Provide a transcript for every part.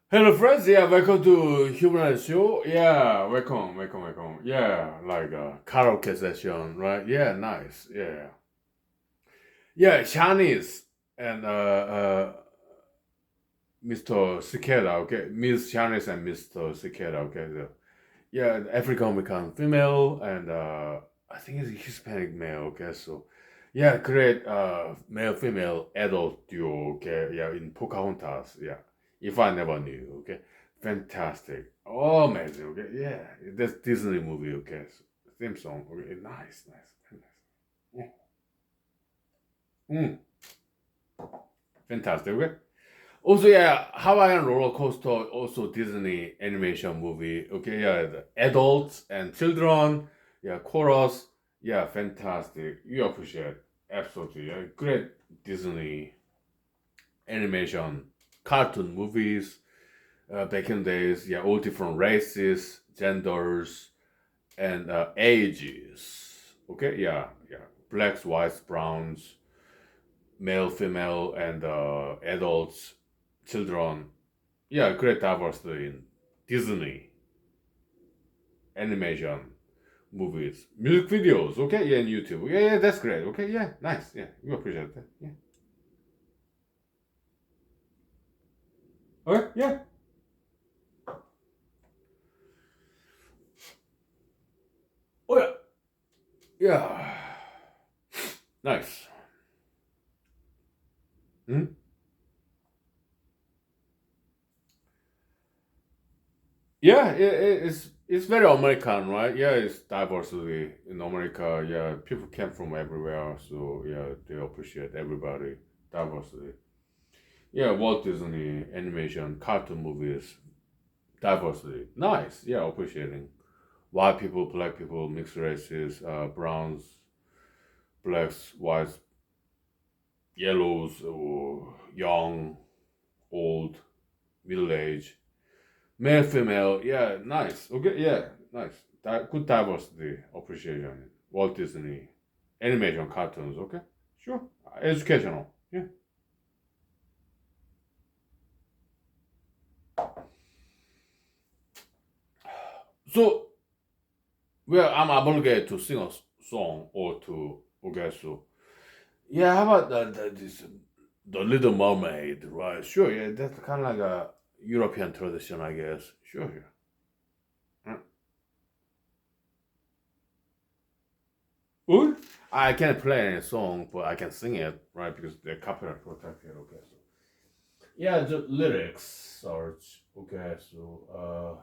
Hello friends, yeah, welcome to Human Show. Yeah, welcome. Yeah, like a karaoke session, right? Yeah, nice. Yeah, Chinese and Mr. Cicada, okay, Miss Chinese and Mr. Cicada, okay. Yeah, African American female and I think it's Hispanic male, okay. So yeah, great male female adult duo, okay. Yeah, in Pocahontas, yeah. If I never knew, okay. Fantastic. Oh, amazing, okay. Yeah, that's Disney movie, okay. So, theme song, okay. Nice, very nice. Yeah. Fantastic, okay. Also, yeah, Hawaiian Roller Coaster, also Disney animation movie. Okay, yeah, the adults and children, yeah, chorus, yeah, fantastic. You appreciate, absolutely, yeah, great Disney animation, cartoon movies. Back in the days, yeah, all different races, genders, and ages. Okay, yeah, blacks, whites, browns, male, female, and adults, children. Yeah, great diversity in Disney animation movies, music videos. Okay, yeah, and YouTube. Yeah, that's great. Okay, yeah, nice. Yeah, we appreciate that. Yeah. Okay, yeah. Oh yeah, yeah. Nice. Hmm? Yeah, it's very American, right? Yeah, it's diversity in America. Yeah, people came from everywhere, so yeah, they appreciate everybody diversity. Yeah, Walt Disney animation, cartoon movies, diversity. Nice. Yeah, appreciating white people, black people, mixed races, browns, blacks, whites, yellows, or young, old, middle age, male, female. Yeah, nice. Okay, yeah, nice. Good diversity appreciation. Walt Disney animation cartoons. Okay, sure. Educational. Yeah. So, well, I'm obligated to sing a song or to okay. So, yeah. How about this? The Little Mermaid, right? Sure, yeah, that's kind of like a European tradition, I guess. Sure, yeah. Mm. Good. I can't play any song, but I can sing it, right? Because they're copyright protected. Okay, so yeah, the lyrics search. Okay, so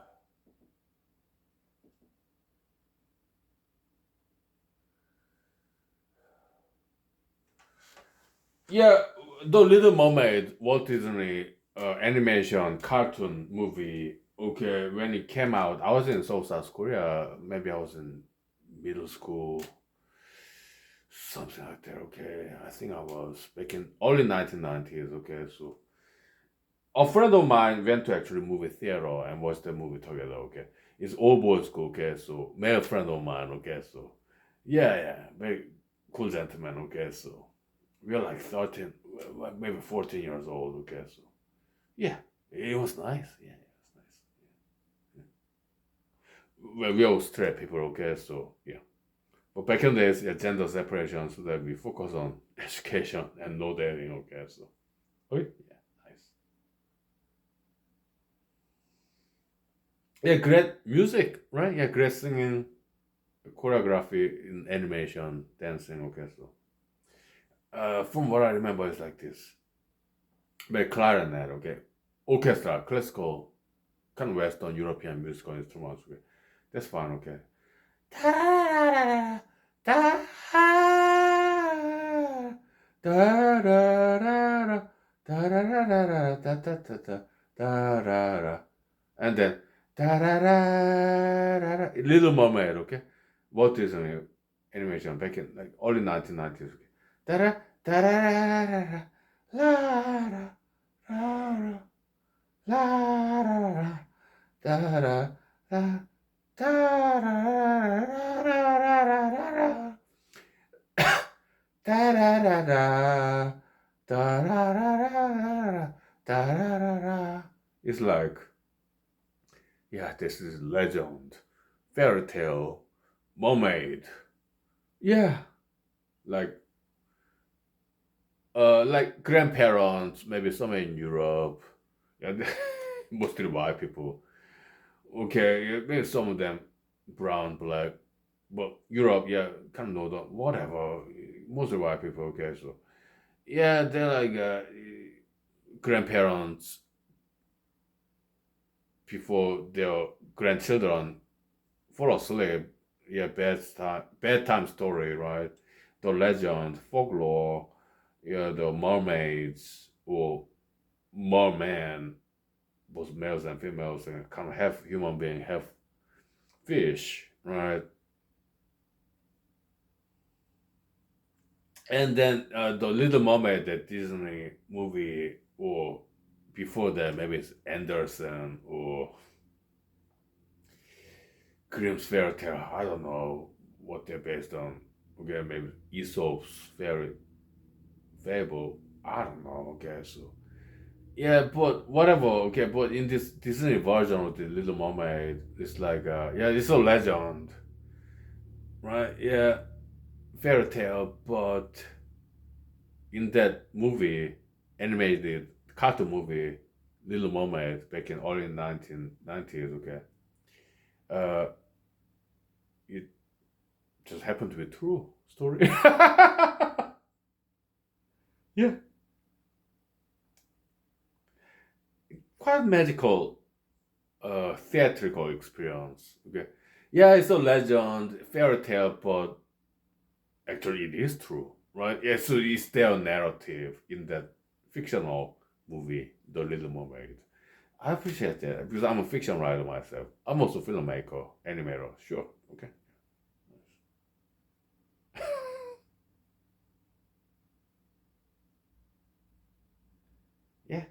yeah, the Little Mermaid, Walt Disney animation cartoon movie. Okay, when it came out, I was in South Korea. Maybe I was in middle school, something like that. Okay, I think I was back in early 1990s. Okay, so a friend of mine went to actually movie theater and watched the movie together. Okay, it's all boys school. Okay, so male friend of mine. Okay, so yeah, very cool gentleman. Okay, so we are like 13, maybe 14 years old. Okay, so yeah, it was nice. Yeah, it was nice. Well, we all straight people. Okay, so yeah. But back in the days, yeah, gender separation, so that we focus on education and no dating. Okay, so okay, yeah, nice. Yeah, great music, right? Yeah, great singing, choreography in animation, dancing. Okay, so from what I remember, it's like this: but clarinet, okay, orchestra, classical, kind of Western European musical instruments. Okay, that's fine. Okay. And then Little Mermaid, okay? Walt Disney animation back in like early 1990s. Okay? Da da da la la la la da da da da da da da da da da da da da da da da da. It's like, yeah, this is legend, fairy tale, mermaid. Yeah, like like grandparents, maybe somewhere in Europe. Yeah, mostly white people. Okay, yeah, maybe some of them brown, black, but Europe, yeah, kind of know that whatever. Mostly white people. Okay, so yeah, they're like grandparents before their grandchildren fall asleep. Yeah, bedtime story, right? The legend, folklore, yeah, the mermaids or merman, both males and females, and kind of half human being, half fish, right? And then the Little Mermaid, the Disney movie, or before that, maybe it's Anderson or Grimm's fairy tale. I don't know what they're based on. Okay, maybe Aesop's fairy fable. I don't know. Okay, so yeah, but whatever. Okay, but in this Disney version of the Little Mermaid, it's like yeah, it's a legend, right? Yeah, fairy tale, but in that movie, animated cartoon movie, Little Mermaid, back in early 1990s, okay, uh, it just happened to be true story. Yeah, quite magical, theatrical experience. Okay, yeah, it's a legend, fairy tale, but actually it is true, right? Yeah, so it's their narrative in that fictional movie, The Little Mermaid. I appreciate that because I'm a fiction writer myself. I'm also a filmmaker, animator, sure. Okay. Yeah.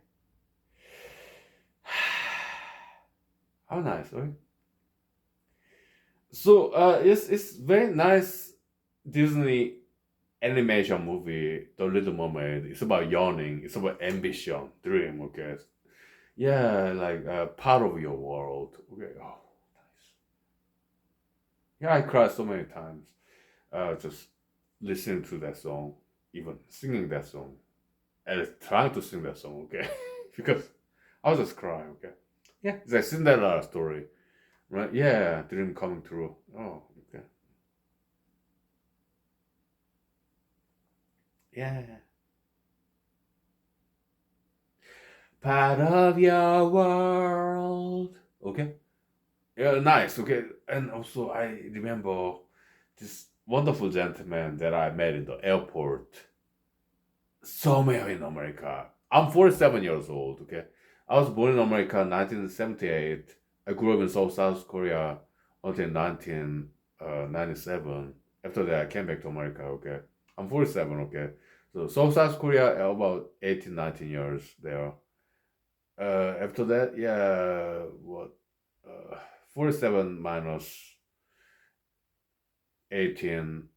How nice, right? So it's very nice Disney animation movie, The Little Mermaid. It's about yawning. It's about ambition, dream. Okay. Yeah, like part of your world. Okay. Oh, nice. Yeah, I cried so many times. Just listening to that song, even singing that song, and trying to sing that song. Okay, because I was just crying. Okay. Yeah, it's like Cinderella story, right? Yeah, dream coming true. Oh, okay. Yeah. Part of your world. Okay. Yeah, nice. Okay. And also, I remember this wonderful gentleman that I met in the airport somewhere in America. I'm 47 years old. Okay. I was born in America in 1978. I grew up in South Korea until 1997. After that, I came back to America. Okay. I'm 47. Okay. So South Korea, about 18, 19 years there. After that, yeah, what? 47 minus 18,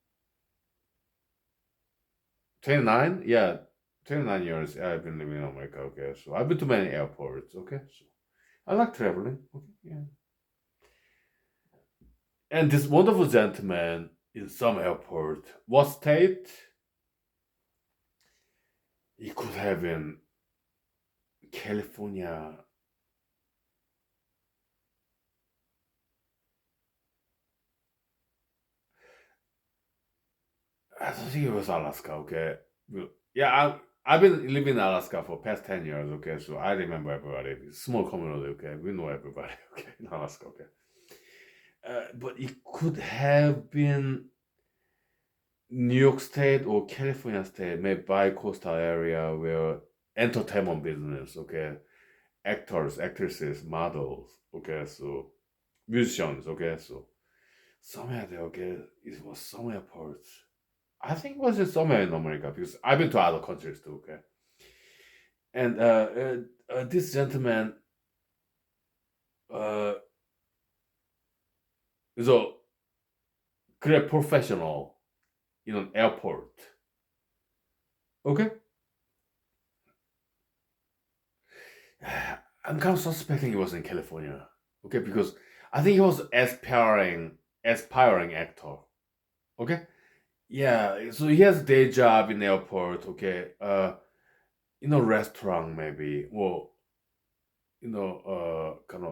29? Yeah, 29 years I've been living in America. Okay, so I've been to many airports. Okay, so I like traveling. Okay, yeah. And this wonderful gentleman in some airport, what state? He could have been California. I don't think it was Alaska. Okay, well, yeah, I've been living in Alaska for past 10 years. Okay, so I remember everybody. It's a small community. Okay, we know everybody. Okay, in Alaska. Okay, but it could have been New York State or California State, maybe bi-coastal area where entertainment business, okay, actors, actresses, models, okay, so musicians, okay, so somewhere there, okay, it was somewhere parts. I think it was just somewhere in America because I've been to other countries too, okay, and this gentleman uh, is a great professional in an airport, okay. I'm kind of suspecting he was in California. Okay, because I think he was aspiring actor. Okay, yeah. So he has a day job in the airport. Okay, restaurant maybe, or kind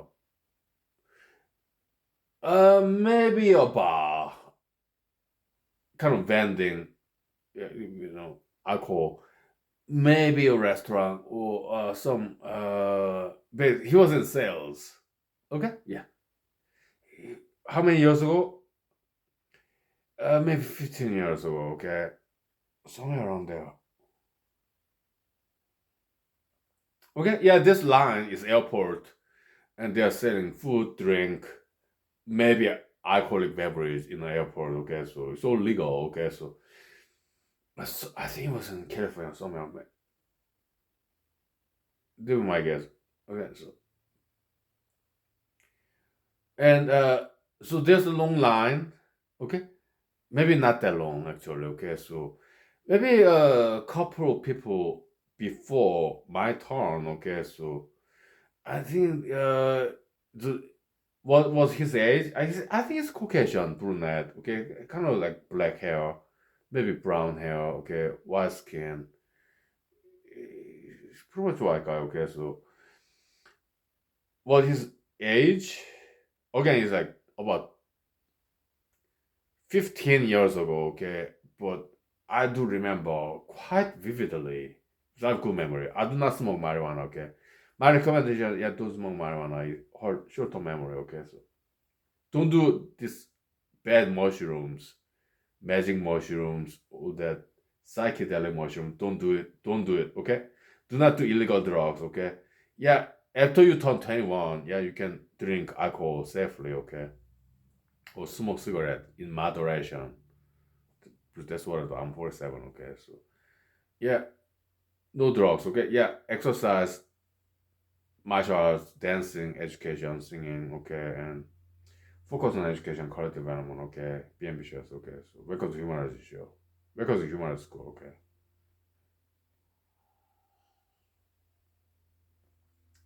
of maybe a bar, kind of vending, alcohol. Maybe a restaurant or some. But he was in sales. Okay, yeah. How many years ago? Maybe 15 years ago. Okay, somewhere around there. Okay, yeah. This line is airport, and they are selling food, drink, maybe alcoholic beverage in the airport. Okay, so it's all legal. Okay, so I think it was in California somewhere. Do my guess. Okay, so and so there's a long line. Okay, maybe not that long actually. Okay, so maybe a couple of people before my turn. Okay, so I think the what was his age? I think it's Caucasian brunette. Okay, kind of like black hair, maybe brown hair. Okay, white skin. He's pretty much white guy. Okay, so what his age? Again, he's like about 15 years ago, okay, but I do remember quite vividly. So I have good memory. I do not smoke marijuana, okay. My recommendation, yeah, do smoke marijuana. Short-term memory, okay. So don't do this bad mushrooms, magic mushrooms, or that psychedelic mushroom. Don't do it. Don't do it, okay. Do not do illegal drugs, okay. Yeah, after you turn 21, yeah, you can drink alcohol safely, okay, or smoke cigarette in moderation. That's what I'm 47. Okay, so yeah, no drugs. Okay, yeah, exercise, martial arts, dancing, education, singing. Okay, and focus on education, quality development. Okay, be ambitious. Okay, so welcome to human rights show. Welcome to human rights school. Okay,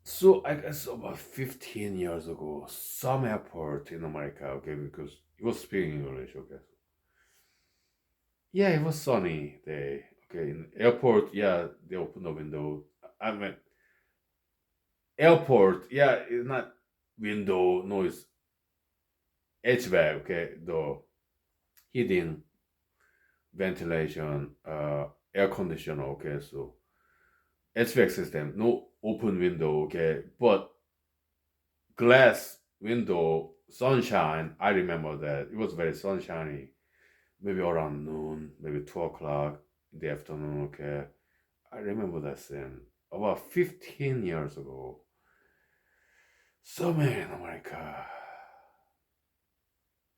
so I guess about 15 years ago, some airport in America. Okay, because he was speaking English. Okay, yeah, it was sunny day. Okay, in airport, yeah, they opened the window. I mean, airport, yeah, it's not window noise, HVAC, okay, the heating, ventilation, air conditioner, okay, so HVAC system, no open window, okay, but glass window, sunshine. I remember that it was very sunshiny, maybe around noon, maybe 2 o'clock in the afternoon, okay. I remember that scene about 15 years ago. Somewhere in America,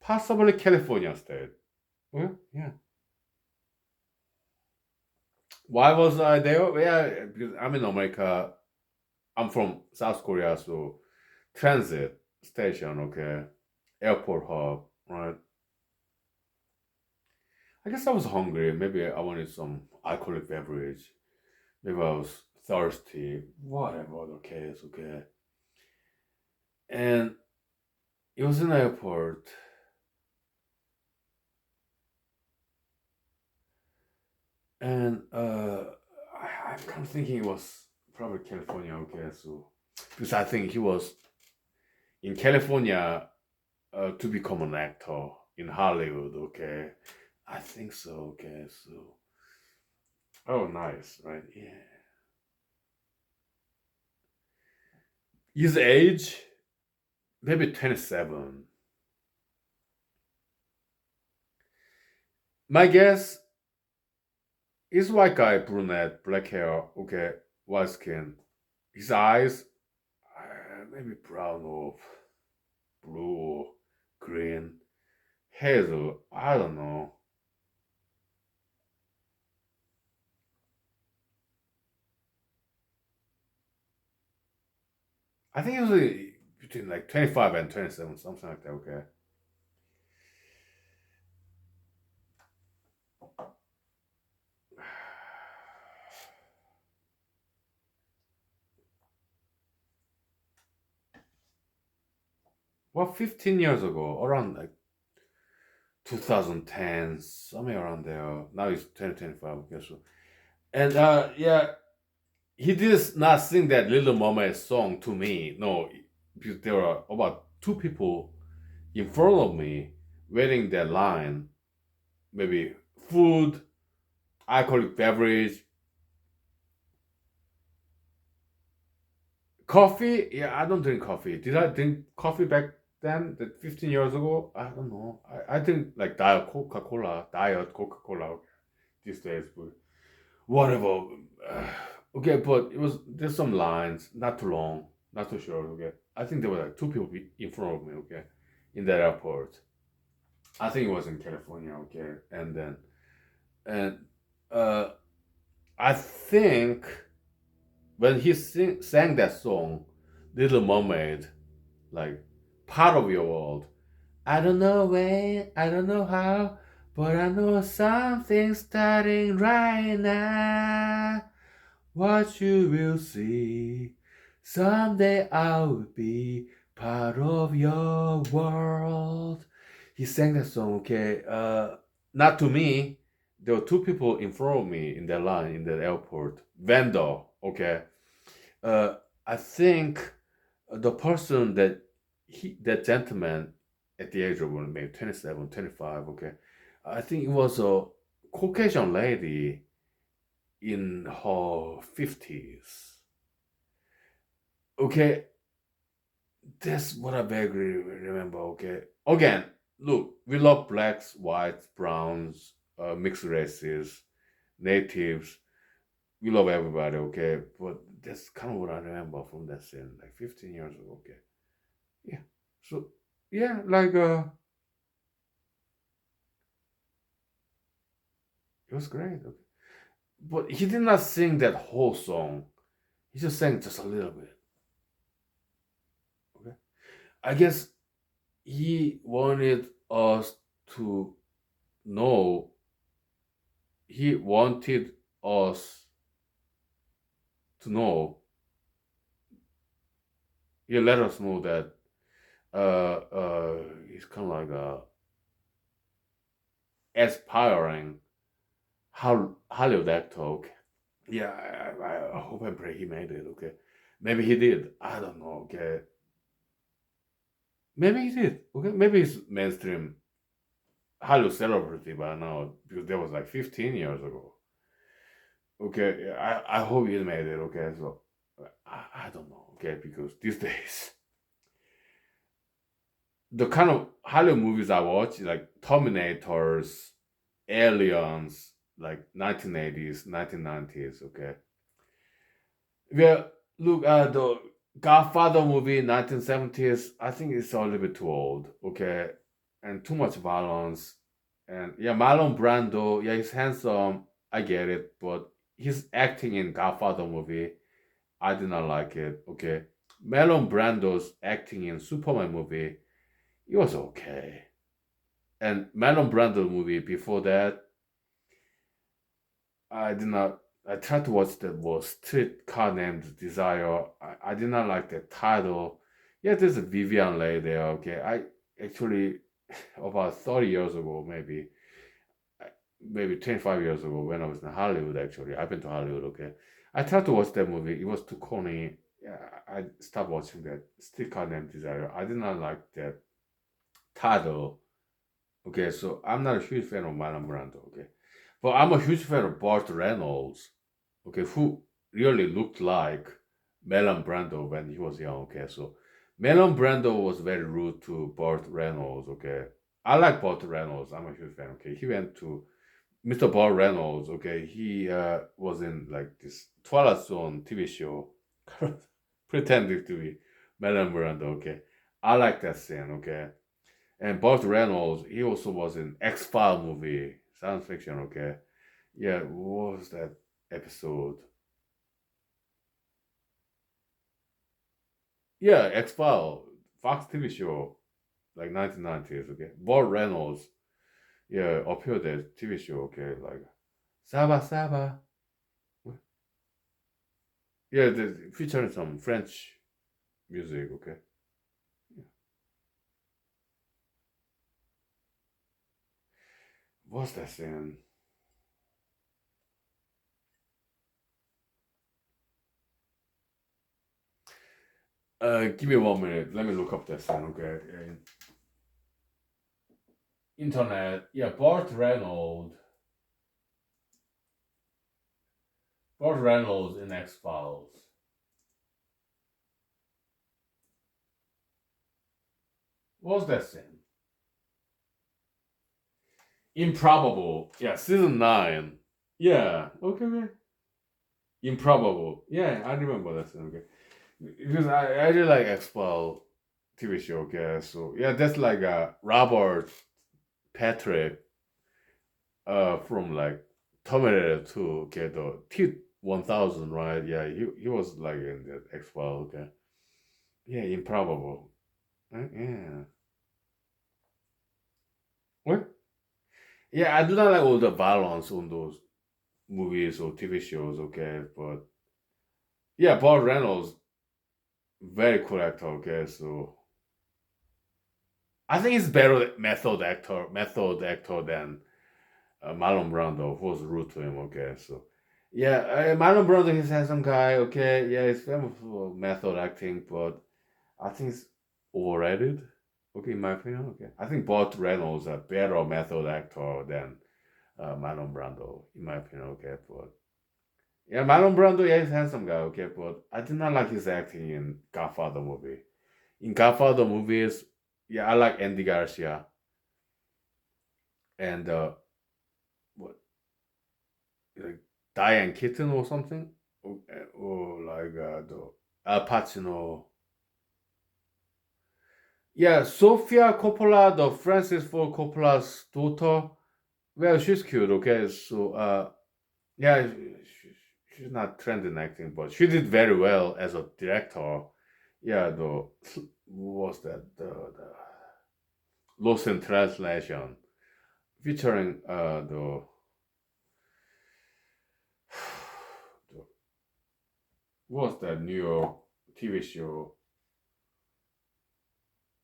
possibly California state. Well, yeah. Why was I there? Yeah, because I'm in America. I'm from South Korea, so transit station, okay, airport hub, right? I guess I was hungry. Maybe I wanted some alcoholic beverage. Maybe I was thirsty. Whatever the case, okay. And it was in the airport, and I'm kind of thinking it was probably California, okay. So because I think he was in California to become an actor in Hollywood. Okay, I think so. Okay, so oh, nice, right? Yeah, his age maybe 27. My guess is white guy, brunette, black hair. Okay, white skin. His eyes maybe brown or blue or green, hazel. I don't know. I think it was between like 25 and 27, something like that. Okay. Well, 15 years ago, around like 2010, somewhere around there. Now it's 2025, I guess so. And yeah, he did not sing that Little Mermaid song to me. No, because there were about two people in front of me waiting their line. Maybe food, alcoholic beverage, coffee. Yeah, I don't drink coffee. Did I drink coffee back then? That 15 years ago? I don't know. I think like Diet Coca Cola these days, but whatever. Uh, okay, but it was there's some lines, not too long, not too short. Okay, I think there were like two people in front of me. Okay, in that airport. I think it was in California. Okay, and uh, I think when he sang that song, Little Mermaid, like part of your world. I don't know when, I don't know how, but I know something's starting right now. What you will see. Someday I will be part of your world. He sang that song, okay? Not to me. There were two people in front of me in that line in the airport. Vendor, okay? Uh, I think the person that gentleman at the age of maybe 27, 25, okay? I think it was a Caucasian lady in her 50s. Okay, that's what I vaguely remember. Okay, again, look, we love blacks, whites, browns, mixed races, natives. We love everybody. Okay, but that's kind of what I remember from that scene, like 15 years ago. Okay, yeah. So yeah, like it was great. Okay, but he did not sing that whole song. He just sang just a little bit. Okay, I guess he wanted us to know. He wanted us to know. He let us know that he's kind of like aspiring Hollywood actor. Okay. Yeah, I hope and pray he made it. Okay, maybe he did. I don't know. Okay, maybe he did. Okay, maybe he's mainstream Hollywood celebrity by now because that was like 15 years ago. Okay, yeah, I hope he made it. Okay, so I don't know. Okay, because these days the kind of Hollywood movies I watch, like Terminators, Aliens, like 1980s, 1990s. Okay, well, look at the Godfather movie, 1970s. I think it's a little bit too old. Okay, and too much violence. And yeah, Marlon Brando, yeah, he's handsome. I get it, but his acting in Godfather movie, I did not like it. Okay, Marlon Brando's acting in Superman movie, it was okay. And Marlon Brando movie before that, I did not. I tried to watch that was Streetcar Named Desire. I did not like the title. Yeah, there's a Vivian Leigh there. Okay, I actually about 30 years ago, maybe 25 years ago when I was in Hollywood. Actually, I've been to Hollywood. Okay, I tried to watch that movie. It was too corny. Yeah, I stopped watching that Streetcar Named Desire. I did not like that title. Okay, so I'm not a huge fan of Marlon Brando. Okay, but I'm a huge fan of Burt Reynolds. Okay, who really looked like Marlon Brando when he was young. Okay, so Marlon Brando was very rude to Burt Reynolds. Okay, I like Burt Reynolds. I'm a huge fan. Okay, he went to Mr. Burt Reynolds. Okay, he was in like this Twilight Zone TV show, pretending to be Marlon Brando. Okay, I like that scene. Okay, and Burt Reynolds, he also was in X File movie, science fiction. Okay, yeah, what was that episode? Yeah, X File, Fox TV show, like 1990s. Okay, Burt Reynolds, yeah, appeared at TV show. Okay, like Saba Saba. Yeah, featuring some French music. Okay, What's that scene? Give me 1 minute. Let me look up that scene. Okay. Internet. Yeah, Burt Reynolds. Burt Reynolds in X Files. What's that scene? Improbable. Yeah, season 9. Yeah. Okay. Okay. Improbable. Yeah, I remember that scene. Okay. Because I really like X Files TV show. Okay. So yeah, that's like Robert Patrick from like Terminator 2. Okay, the T-1000, right? Yeah, he was like in that X Files. Okay. Yeah, improbable. Yeah. What? Yeah, I do not like all the violence on those movies or TV shows. Okay, but yeah, Paul Reynolds, very cool actor. Okay, so I think he's better method actor than Marlon Brando, who was rude to him. Okay, so yeah, Marlon Brando, he's handsome guy. Okay, yeah, he's famous for method acting, but I think it's overrated. Okay, in my opinion. Okay, I think both Reynolds are better method actor than Marlon Brando, in my opinion. Okay, but yeah, Marlon Brando, yeah, he's handsome guy. Okay, but I did not like his acting in Godfather movie. In Godfather movies, yeah, I like Andy Garcia and what, like Diane Keaton or something, or like the Al Pacino. Yeah, Sofia Coppola, the Francis Ford Coppola's daughter. Well, she's cute. Okay, so yeah, she's not trained in acting, but she did very well as a director. Yeah, the what was that the Lost in Translation featuring the what was that New York TV show?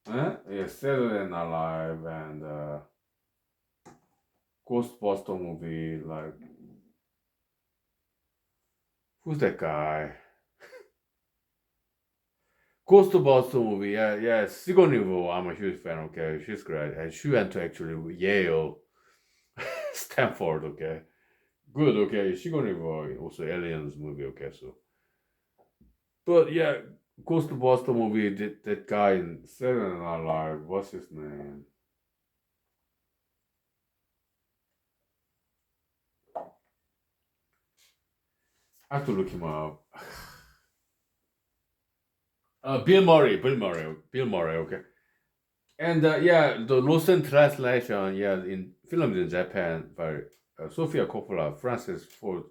Yeah, Saturday Night Live and Ghostbuster movie. Like, who's that guy? Ghostbuster movie. Yeah, yeah. Sigourney Weaver. I'm a huge fan. Okay, she's great, and she went to actually Yale, Stanford. Okay, good. Okay, Sigourney Weaver also Aliens movie. Okay, so but yeah, Ghostbuster movie. That guy in Saturday Night Live. What's his name? I have to look him up. Bill Murray. Bill Murray. Bill Murray. Okay. And yeah, the Lost in Translation, yeah, in filmed in Japan by Sofia Coppola, Francis Ford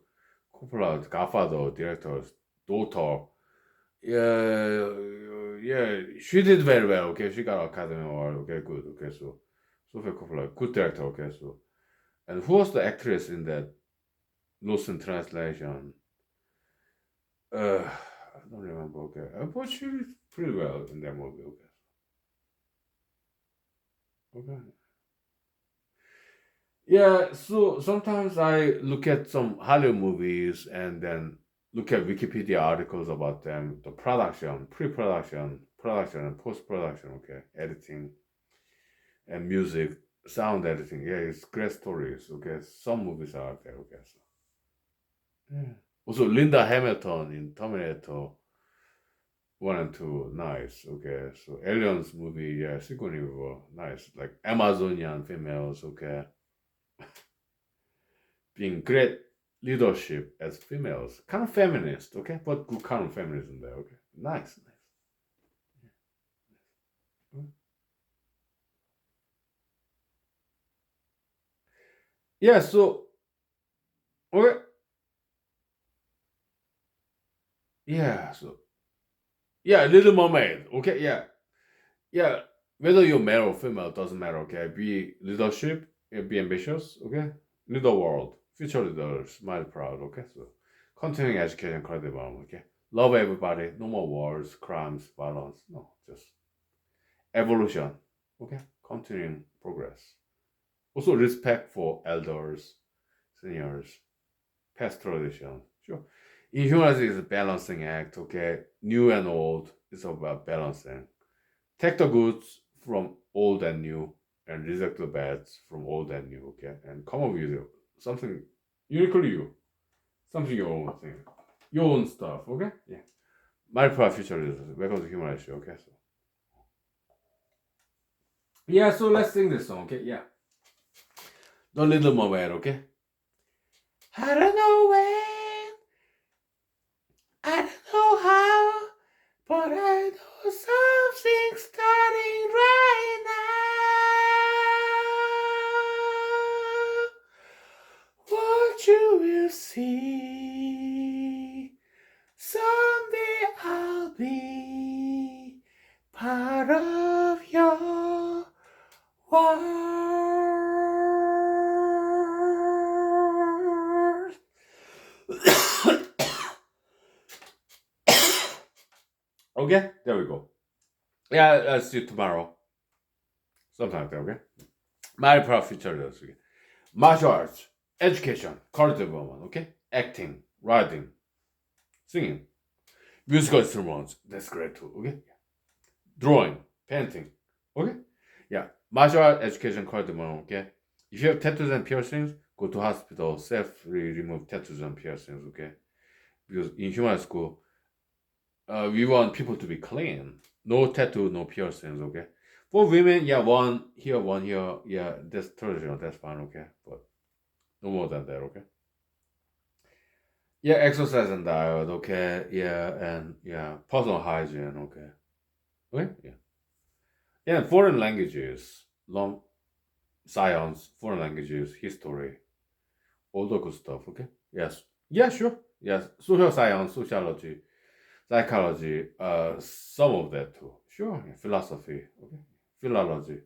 Coppola's Godfather director's daughter. Yeah, yeah, she did very well. Okay, she got Academy Award. Okay, good. Okay, so Sofia Coppola, good director. Okay, so and who was the actress in that Lost in Translation? I don't remember. Okay, but she did pretty well in that movie. Okay, okay. Yeah, so sometimes I look at some Hollywood movies and then look at Wikipedia articles about them, the production, pre-production, production, and post-production, okay, editing and music, sound editing. Yeah, it's great stories, okay. Some movies are out there, okay. So, yeah. Also, Linda Hamilton in Terminator 1 and 2, nice, okay. So, Aliens movie, yeah, Sigourney Weaver, nice. Like Amazonian females, okay, being great leadership as females, kind of feminist, okay, but good kind of feminism there, okay, nice, nice. Yeah, so okay, yeah, so yeah, Little Mermaid, okay, yeah, yeah. Whether you're male or female doesn't matter, okay. Be leadership, yeah, be ambitious, okay. Lead the world, future leaders, smile proud, okay. So continuing education, credit development, okay. Love everybody, no more wars, crimes, violence, no, just evolution, okay. Continuing progress. Also respect for elders, seniors, past tradition. Sure. In humanity is a balancing act, okay? New and old is about balancing. Take the goods from old and new and reject the bads from old and new, okay? And come up with something uniquely you. Something your own thing. Your own stuff, okay? Yeah. My future is welcome to human issue, okay? So yeah, so let's sing this song, okay? Yeah. The little moment, okay? I don't know when, I don't know how, but I know something's starting right now. What you will see, someday I'll be part of your world. Okay, there we go. Yeah, I'll see you tomorrow. Something like that, okay? My proud future is okay. Martial arts, education, career development, okay? Acting, writing, singing, musical instruments, that's great too, okay? Drawing, painting, okay? Yeah, martial art, education, career development, okay? If you have tattoos and piercings, go to hospital, safely remove tattoos and piercings, okay? Because in human school, we want people to be clean. No tattoo, no piercings, okay? For women, yeah, one here, yeah, that's traditional, that's fine, okay? But no more than that, okay? Yeah, exercise and diet, okay? Yeah, and yeah, personal hygiene, okay? Okay? Yeah. Yeah, foreign languages, long science, foreign languages, history, all the good stuff, okay? Yes. Yeah, sure. Yes. Social science, sociology, psychology, some of that too. Sure. Yeah. Philosophy, okay? Philology,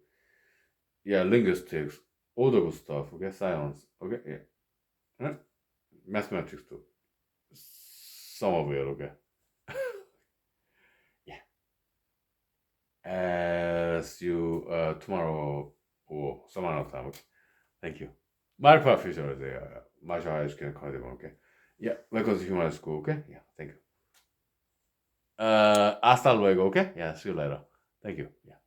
yeah, linguistics, all the good stuff, okay? Science, okay? Yeah. Right? Mathematics too. Some of it, okay? Yeah. See you tomorrow or some other time, okay? Thank you. My professor is there. Martial arts can call them, okay? Yeah, welcome to human school, okay? Yeah, thank you. Hasta luego, okay? Yeah, see you later. Thank you. Yeah.